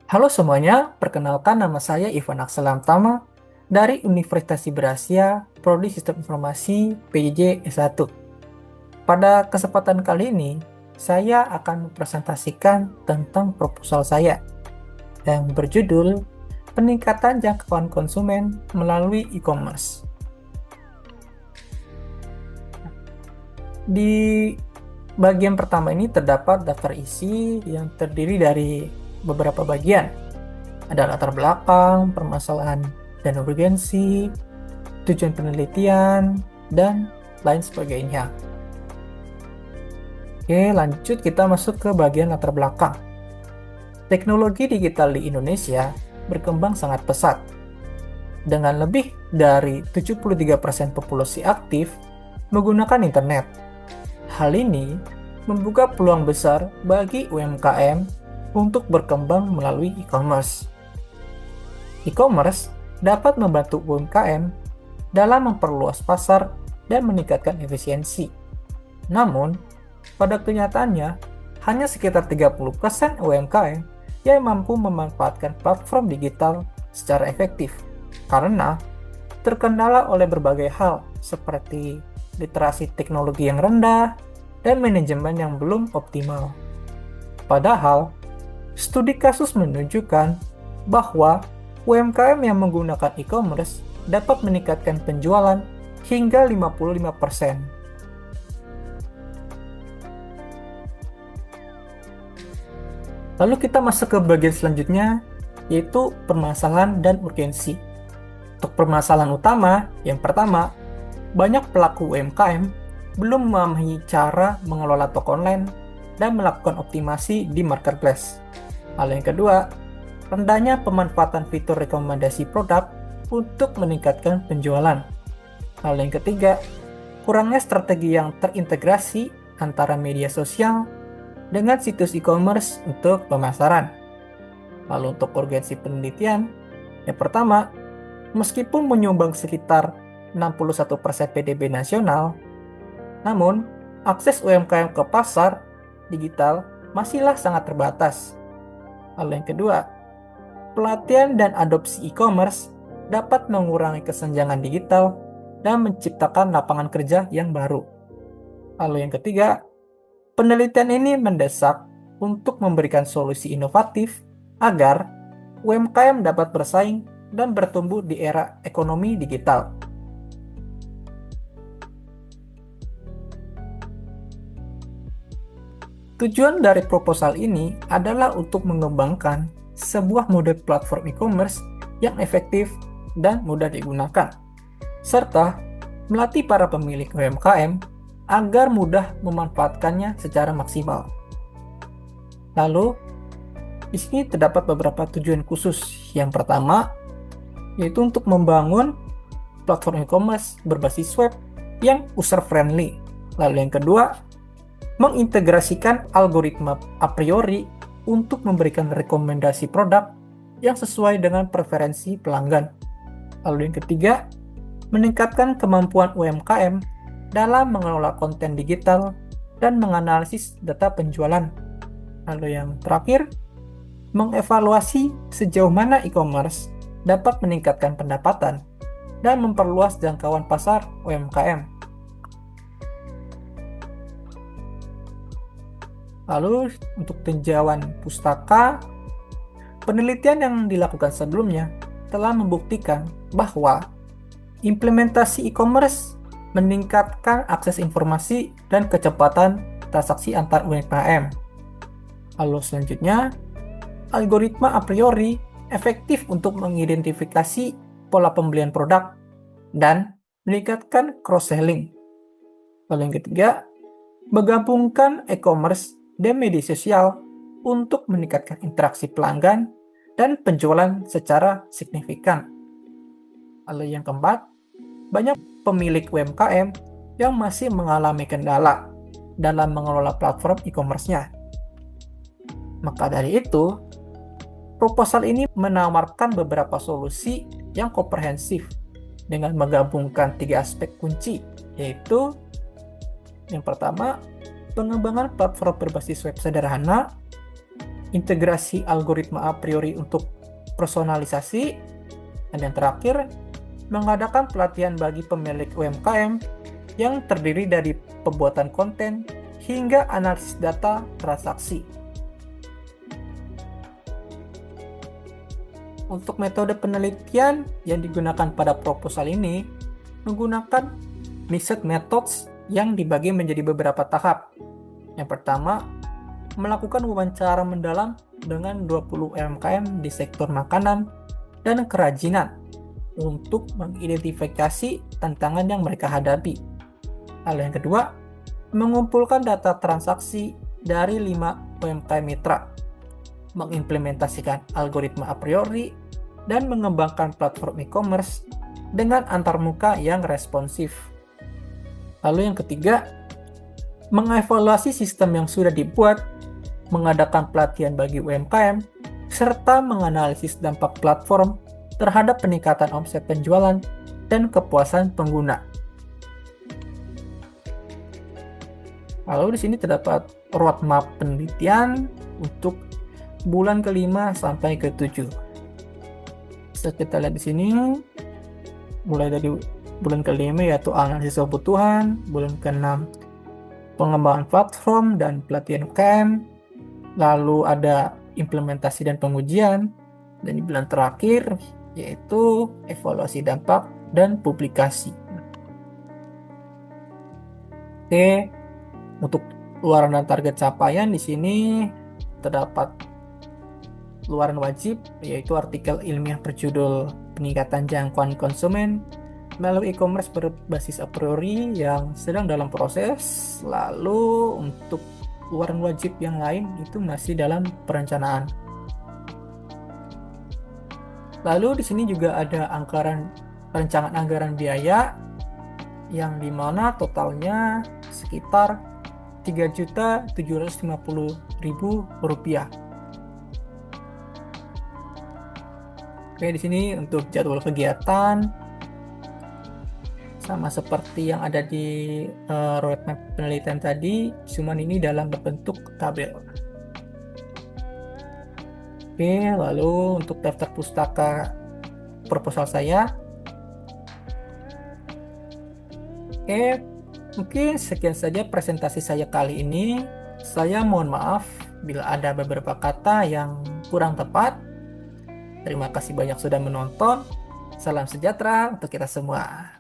Halo semuanya, perkenalkan nama saya Ivan Aksalam Tama dari Universitas Siberasia, Prodi Sistem Informasi PJJ S1. Pada kesempatan kali ini, saya akan mempresentasikan tentang proposal saya yang berjudul Peningkatan Jangkauan Konsumen Melalui E-commerce. Di bagian pertama ini terdapat daftar isi yang terdiri dari beberapa bagian. Ada latar belakang, permasalahan dan urgensi, tujuan penelitian, dan lain sebagainya. Oke, lanjut kita masuk ke bagian latar belakang. Teknologi digital di Indonesia berkembang sangat pesat. Dengan lebih dari 73% populasi aktif menggunakan internet. Hal ini membuka peluang besar bagi UMKM untuk berkembang melalui e-commerce. E-commerce dapat membantu UMKM dalam memperluas pasar dan meningkatkan efisiensi. Namun, pada kenyataannya, hanya sekitar 30% UMKM yang mampu memanfaatkan platform digital secara efektif karena terkendala oleh berbagai hal seperti literasi teknologi yang rendah dan manajemen yang belum optimal. Padahal, studi kasus menunjukkan bahwa UMKM yang menggunakan e-commerce dapat meningkatkan penjualan hingga 55%. Lalu kita masuk ke bagian selanjutnya, yaitu permasalahan dan urgensi. Untuk permasalahan utama, yang pertama, banyak pelaku UMKM belum memahami cara mengelola toko online dan melakukan optimasi di marketplace. Hal yang kedua, rendahnya pemanfaatan fitur rekomendasi produk untuk meningkatkan penjualan. Hal yang ketiga, kurangnya strategi yang terintegrasi antara media sosial dengan situs e-commerce untuk pemasaran. Lalu untuk urgensi penelitian, yang pertama, meskipun menyumbang sekitar 61% PDB nasional, namun akses UMKM ke pasar digital masihlah sangat terbatas. Lalu yang kedua, pelatihan dan adopsi e-commerce dapat mengurangi kesenjangan digital dan menciptakan lapangan kerja yang baru. Lalu yang ketiga, penelitian ini mendesak untuk memberikan solusi inovatif agar UMKM dapat bersaing dan bertumbuh di era ekonomi digital. Tujuan dari proposal ini adalah untuk mengembangkan sebuah model platform e-commerce yang efektif dan mudah digunakan, serta melatih para pemilik UMKM agar mudah memanfaatkannya secara maksimal. Lalu, di sini terdapat beberapa tujuan khusus. Yang pertama, yaitu untuk membangun platform e-commerce berbasis web yang user-friendly. Lalu yang kedua, mengintegrasikan algoritma a priori untuk memberikan rekomendasi produk yang sesuai dengan preferensi pelanggan. Lalu yang ketiga, meningkatkan kemampuan UMKM dalam mengelola konten digital dan menganalisis data penjualan. Lalu yang terakhir, mengevaluasi sejauh mana e-commerce dapat meningkatkan pendapatan dan memperluas jangkauan pasar UMKM. Lalu untuk tinjauan pustaka, penelitian yang dilakukan sebelumnya telah membuktikan bahwa implementasi e-commerce meningkatkan akses informasi dan kecepatan transaksi antar UMKM. Lalu selanjutnya, algoritma a priori efektif untuk mengidentifikasi pola pembelian produk dan meningkatkan cross-selling. Lalu yang ketiga, menggabungkan e-commerce dan media sosial untuk meningkatkan interaksi pelanggan dan penjualan secara signifikan. Lalu yang keempat, banyak pemilik UMKM yang masih mengalami kendala dalam mengelola platform e-commerce-nya. Maka dari itu, proposal ini menawarkan beberapa solusi yang komprehensif dengan menggabungkan 3 aspek kunci, yaitu yang pertama, pengembangan platform berbasis web sederhana. integrasi algoritma a priori untuk personalisasi, dan yang terakhir, mengadakan pelatihan bagi pemilik UMKM yang terdiri dari pembuatan konten hingga analisis data transaksi. Untuk metode penelitian yang digunakan pada proposal ini menggunakan mixed methods yang dibagi menjadi beberapa tahap. Yang pertama, melakukan wawancara mendalam dengan 20 UMKM di sektor makanan dan kerajinan untuk mengidentifikasi tantangan yang mereka hadapi. Lalu yang kedua, mengumpulkan data transaksi dari 5 UMKM mitra, mengimplementasikan algoritma a priori, dan mengembangkan platform e-commerce dengan antarmuka yang responsif. Lalu yang ketiga, mengevaluasi sistem yang sudah dibuat, mengadakan pelatihan bagi UMKM, serta menganalisis dampak platform terhadap peningkatan omset penjualan dan kepuasan pengguna. Lalu di sini terdapat roadmap penelitian untuk bulan ke-5 sampai ke-7. Bisa kita lihat di sini, mulai dari bulan ke-5 yaitu analisis kebutuhan, bulan ke-6 pengembangan platform dan pelatihan UMKM, lalu ada implementasi dan pengujian, dan di bulan terakhir yaitu evaluasi dampak dan publikasi. Oke, untuk luaran dan target capaian di sini terdapat luaran wajib, yaitu artikel ilmiah berjudul peningkatan jangkauan konsumen melalui e-commerce berbasis a priori yang sedang dalam proses. Lalu untuk luaran wajib yang lain itu masih dalam perencanaan. Lalu di sini juga ada perencanaan anggaran biaya yang dimana totalnya sekitar Rp3.750.000. Oke, di sini untuk jadwal kegiatan sama seperti yang ada di roadmap penelitian tadi, cuman ini dalam berbentuk tabel. Oke, lalu untuk daftar pustaka proposal saya. Oke, mungkin sekian saja presentasi saya kali ini. Saya mohon maaf bila ada beberapa kata yang kurang tepat. Terima kasih banyak sudah menonton. Salam sejahtera untuk kita semua.